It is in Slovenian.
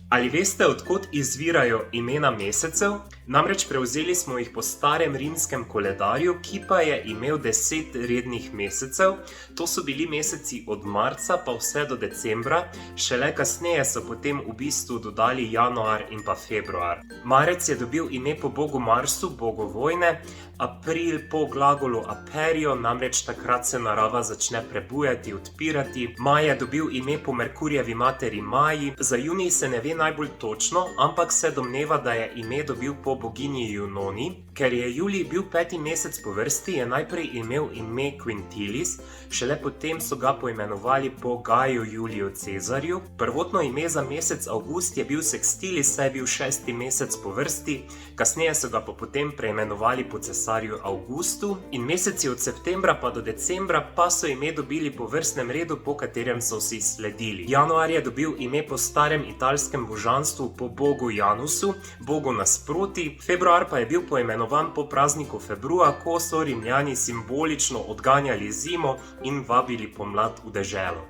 Ali veste, od kod izvirajo imena mesecev? Namreč prevzeli smo jih po starem rimskem koledarju, ki pa je imel 10 rednih mesecev. To so bili meseci od marca pa vse do decembra, šele kasneje so potem v bistvu dodali januar in pa februar. Marec je dobil ime po bogu Marsu, bogu vojne, april po glagolu aperio, namreč takrat se narava začne prebujati, odpirati. Maj je dobil ime po Merkurjevi materi Maji, za junij se ne ve najbolj točno, ampak se domneva, da je ime dobil po boginji Junoni. Ker je julij bil 5. mesec po vrsti, je najprej imel ime Quintilis, šele potem so ga poimenovali po Gaju Juliju Cezarju. Prvotno ime za mesec avgust je bil Sextilis, saj je bil 6. mesec po vrsti, kasneje so ga pa potem preimenovali po cesarju Augustu in meseci od septembra pa do decembra pa so ime dobili po vrstnem redu, po katerem so si sledili. Januar je dobil ime po starem italskem božanstvu po bogu Janusu, bogu nasproti, februar pa je bil poimenovan po prazniku Februa, ko so Rimljani simbolično odganjali zimo in vabili pomlad v deželo.